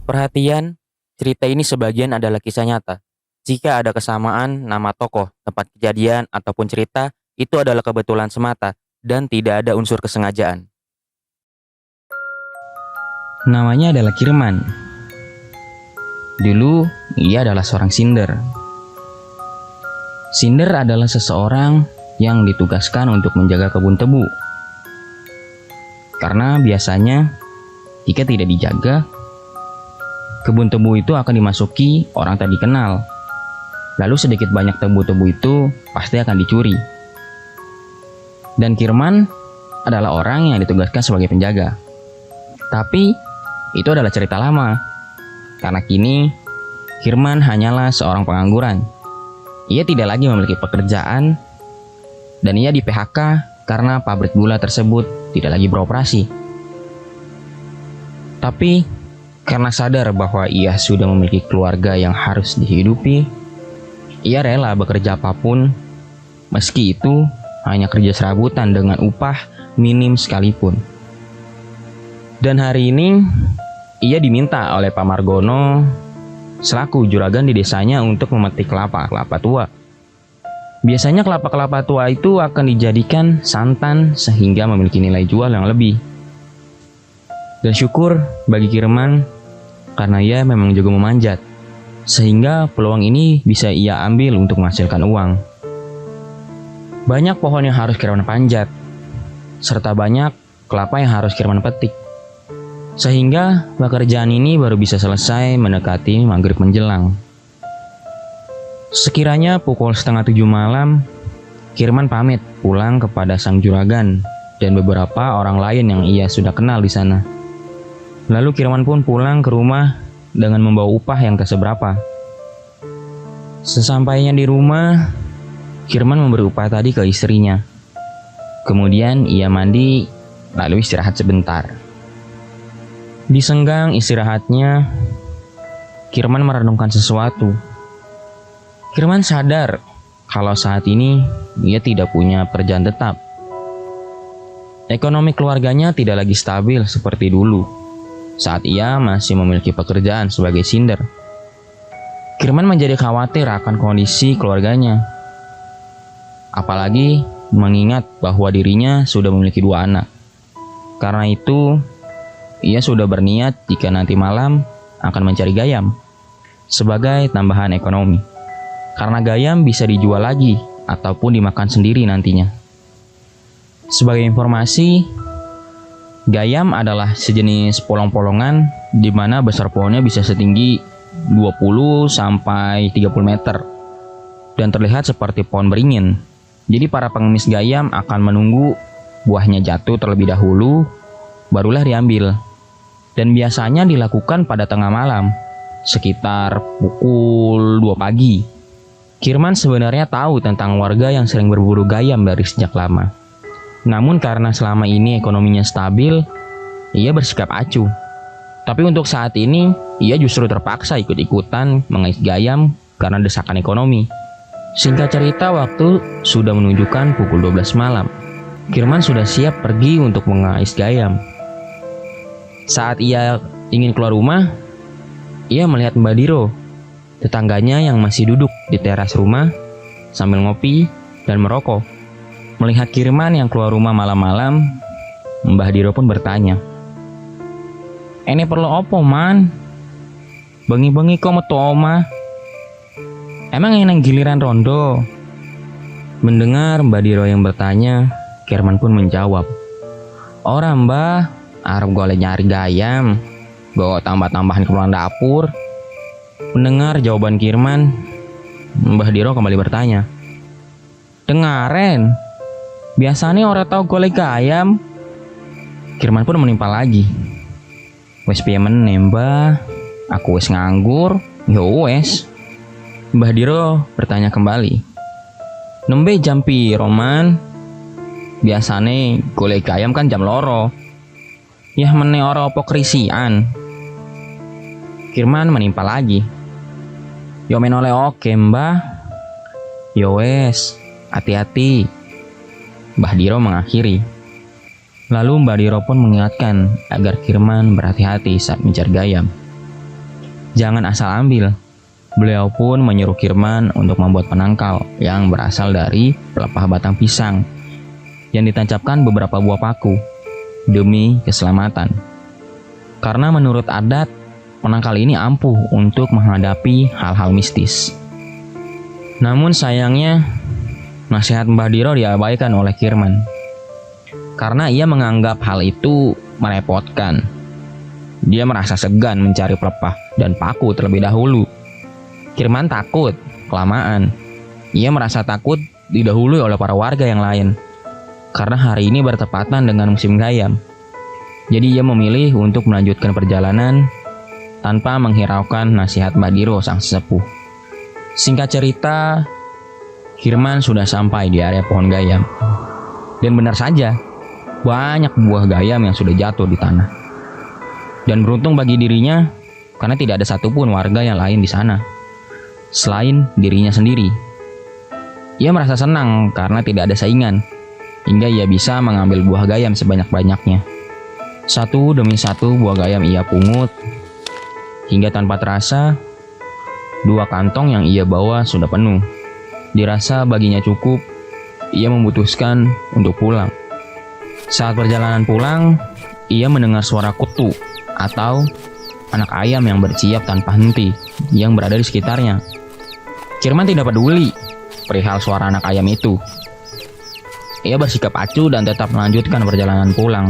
Perhatian, cerita ini sebagian adalah kisah nyata. Jika ada kesamaan nama tokoh, tempat kejadian, ataupun cerita, itu adalah kebetulan semata dan tidak ada unsur kesengajaan. Namanya adalah Kirman. Dulu, ia adalah seorang Sinder. Sinder adalah seseorang yang ditugaskan untuk menjaga kebun tebu. Karena biasanya, jika tidak dijaga, kebun tebu itu akan dimasuki orang tak dikenal. Lalu sedikit banyak tebu-tebu itu pasti akan dicuri. Dan Kirman adalah orang yang ditugaskan sebagai penjaga. Tapi itu adalah cerita lama. Karena kini Kirman hanyalah seorang pengangguran. Ia tidak lagi memiliki pekerjaan dan ia di PHK karena pabrik gula tersebut tidak lagi beroperasi. Tapi karena sadar bahwa ia sudah memiliki keluarga yang harus dihidupi, ia rela bekerja apapun, meski itu hanya kerja serabutan dengan upah minim sekalipun. Dan hari ini, ia diminta oleh Pak Margono selaku juragan di desanya untuk memetik kelapa tua. Biasanya kelapa tua itu akan dijadikan santan sehingga memiliki nilai jual yang lebih. Dan syukur bagi Kirman karena ia memang jago memanjat, sehingga peluang ini bisa ia ambil untuk menghasilkan uang. Banyak pohon yang harus Kirman panjat, serta banyak kelapa yang harus Kirman petik. Sehingga pekerjaan ini baru bisa selesai mendekati maghrib menjelang. Sekiranya pukul 6:30 malam, Kirman pamit pulang kepada sang juragan dan beberapa orang lain yang ia sudah kenal di sana. Lalu Kirman pun pulang ke rumah dengan membawa upah yang tak seberapa. Sesampainya di rumah, Kirman memberi upah tadi ke istrinya. Kemudian ia mandi, lalu istirahat sebentar. Di senggang istirahatnya, Kirman merenungkan sesuatu. Kirman sadar kalau saat ini ia tidak punya pekerjaan tetap. Ekonomi keluarganya tidak lagi stabil seperti dulu saat ia masih memiliki pekerjaan sebagai Sinder. Kirman menjadi khawatir akan kondisi keluarganya. Apalagi mengingat bahwa dirinya sudah memiliki 2 anak. Karena itu, ia sudah berniat jika nanti malam akan mencari gayam sebagai tambahan ekonomi. Karena gayam bisa dijual lagi ataupun dimakan sendiri nantinya. Sebagai informasi, gayam adalah sejenis polong-polongan di mana besar pohonnya bisa setinggi 20 sampai 30 meter dan terlihat seperti pohon beringin. Jadi para pengemis gayam akan menunggu buahnya jatuh terlebih dahulu, barulah diambil. Dan biasanya dilakukan pada tengah malam, sekitar pukul 2 pagi. Kirman sebenarnya tahu tentang warga yang sering berburu gayam dari sejak lama. Namun karena selama ini ekonominya stabil, ia bersikap acuh. Tapi untuk saat ini, ia justru terpaksa ikut-ikutan mengais gayam karena desakan ekonomi. Singkat cerita, waktu sudah menunjukkan pukul 12 malam. Kirman sudah siap pergi untuk mengais gayam. Saat ia ingin keluar rumah, ia melihat Mbak Diro, tetangganya yang masih duduk di teras rumah sambil ngopi dan merokok. Melihat Kirman yang keluar rumah malam-malam, Mbah Diro pun bertanya, "Ini perlu opo, Man? Bengi-bengi kok metu omah? Emang yang giliran rondo?" Mendengar Mbah Diro yang bertanya, Kirman pun menjawab, "Ora, Mbah. Arep golek nyari gayam, bawa tambah-tambahan keperluan dapur." Mendengar jawaban Kirman, Mbah Diro kembali bertanya, "Dengaren, biasanya orang tahu golek gayam?" Kirman pun menimpal lagi, "Wes piye meneh, Mbah? Aku wes nganggur, yo wes." Mbah Diro bertanya kembali, "Nembe jam piro, Man? Biasane golek gayam kan jam loro. Yah meneh ora opo krisian." Kirman menimpal lagi, "Yo men oleh oke, Mbah." "Yo wes, hati-hati." Mbah Diro mengakhiri. Lalu Mbah Diro pun mengingatkan agar Kirman berhati-hati saat mencari gayam. jangan asal ambil. Beliau pun menyuruh Kirman untuk membuat penangkal yang berasal dari pelepah batang pisang yang ditancapkan beberapa buah paku demi keselamatan. Karena menurut adat, penangkal ini ampuh untuk menghadapi hal-hal mistis. Namun sayangnya, nasihat Mbah Diro diabaikan oleh Kirman. Karena ia menganggap hal itu merepotkan. Dia merasa segan mencari pelepah dan paku terlebih dahulu. Kirman takut, kelamaan. Ia merasa takut didahului oleh para warga yang lain. Karena hari ini bertepatan dengan musim gayam. Jadi ia memilih untuk melanjutkan perjalanan tanpa menghiraukan nasihat Mbah Diro sang sesepuh. Singkat cerita, Kirman sudah sampai di area pohon gayam. Dan benar saja, banyak buah gayam yang sudah jatuh di tanah. Dan beruntung bagi dirinya, karena tidak ada satupun warga yang lain di sana selain dirinya sendiri. Ia merasa senang karena tidak ada saingan, hingga ia bisa mengambil buah gayam sebanyak-banyaknya. Satu demi satu buah gayam ia pungut, hingga tanpa terasa, 2 kantong yang ia bawa sudah penuh. Dirasa baginya cukup, ia memutuskan untuk pulang. Saat perjalanan pulang, ia mendengar suara kutu atau anak ayam yang bersiap tanpa henti yang berada di sekitarnya. Kirman tidak peduli perihal suara anak ayam itu. Ia bersikap acuh dan tetap melanjutkan perjalanan pulang.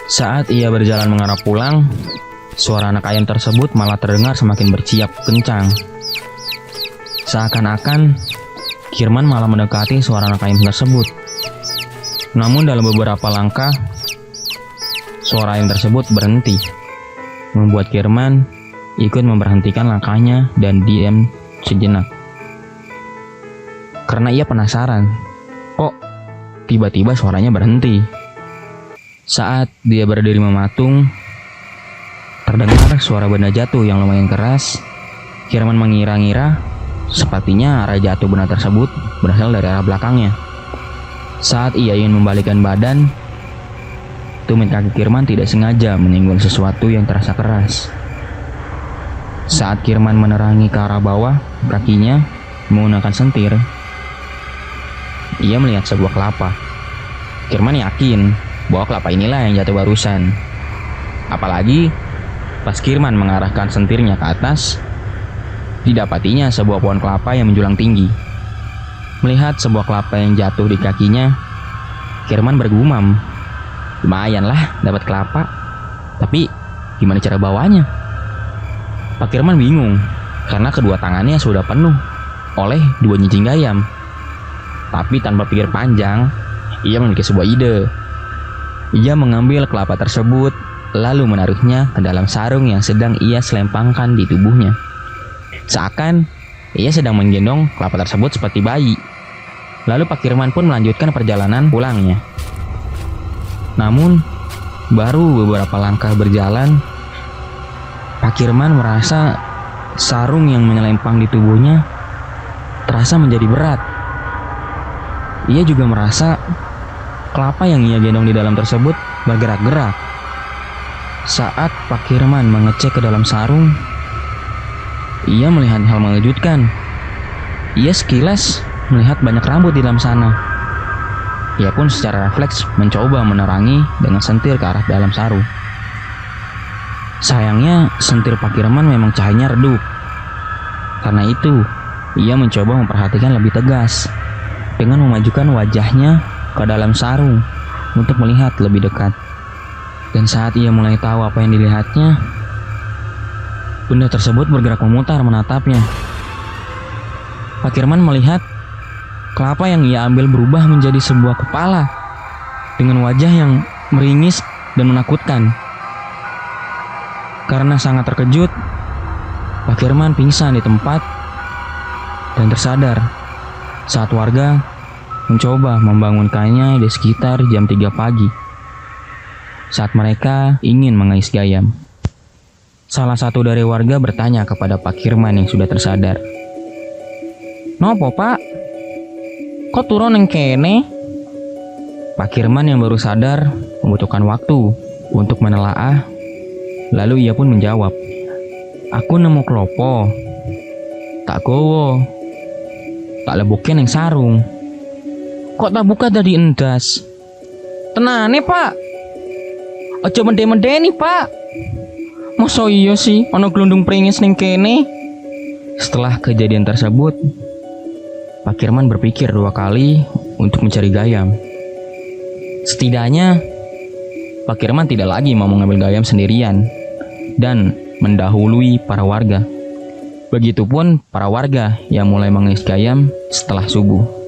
Saat ia berjalan mengarah pulang, suara anak ayam tersebut malah terdengar semakin bersiap kencang. Seakan-akan Kirman malah mendekati suara anak ayam tersebut. Namun dalam beberapa langkah, suara ayam tersebut berhenti, membuat Kirman ikut memberhentikan langkahnya dan diam sejenak. Karena ia penasaran, kok tiba-tiba suaranya berhenti. Saat dia berdiri mematung, terdengar suara benda jatuh yang lumayan keras. Kirman mengira-ngira sepertinya arah jatuh benda tersebut berasal dari arah belakangnya. Saat ia ingin membalikkan badan, tumit kaki Kirman tidak sengaja menyinggung sesuatu yang terasa keras. Saat Kirman menerangi ke arah bawah kakinya menggunakan sentir, ia melihat sebuah kelapa. Kirman yakin bahwa kelapa inilah yang jatuh barusan. Apalagi pas Kirman mengarahkan sentirnya ke atas, didapatinya sebuah pohon kelapa yang menjulang tinggi. Melihat sebuah kelapa yang jatuh di kakinya, Kirman bergumam, lumayan lah dapat kelapa, tapi gimana cara bawanya? Pak Kirman bingung karena kedua tangannya sudah penuh oleh 2 nyicing gayam. Tapi tanpa pikir panjang, ia memiliki sebuah ide. Ia mengambil kelapa tersebut lalu menaruhnya ke dalam sarung yang sedang ia selempangkan di tubuhnya. Seakan ia sedang menggendong kelapa tersebut seperti bayi. Lalu Pak Kirman pun melanjutkan perjalanan pulangnya. Namun, baru beberapa langkah berjalan, Pak Kirman merasa sarung yang menyelempang di tubuhnya terasa menjadi berat. Ia juga merasa kelapa yang ia gendong di dalam tersebut bergerak-gerak. Saat Pak Kirman mengecek ke dalam sarung, ia melihat hal mengejutkan. Ia sekilas melihat banyak rambut di dalam sana. Ia pun secara refleks mencoba menerangi dengan sentir ke arah dalam sarung. Sayangnya sentir Pak Kirman memang cahayanya redup. Karena itu, ia mencoba memperhatikan lebih tegas dengan memajukan wajahnya ke dalam sarung untuk melihat lebih dekat. Dan saat ia mulai tahu apa yang dilihatnya, benda tersebut bergerak memutar menatapnya. Pak Kirman melihat kelapa yang ia ambil berubah menjadi sebuah kepala dengan wajah yang meringis dan menakutkan. Karena sangat terkejut, Pak Kirman pingsan di tempat dan tersadar saat warga mencoba membangunkannya di sekitar jam 3 pagi saat mereka ingin mengais gayam. Salah satu dari warga bertanya kepada Pak Kirman yang sudah tersadar, "Nopo Pak? Kok turun yang kene?" Pak Kirman yang baru sadar membutuhkan waktu untuk menelaah. Lalu ia pun menjawab, Aku nemu klopo. Tak gowo. Tak lebokin yang sarung. Kok tak buka tadi endas? Tenane, Pak. Aja mende-mendeni, Pak. Masa iya sih ono glundung pringis ning kene? Setelah kejadian tersebut, Pak Kirman berpikir 2 kali untuk mencari Gayam. Setidaknya, Pak Kirman tidak lagi mau mengambil Gayam sendirian dan mendahului para warga. Begitupun para warga yang mulai mengais Gayam setelah subuh.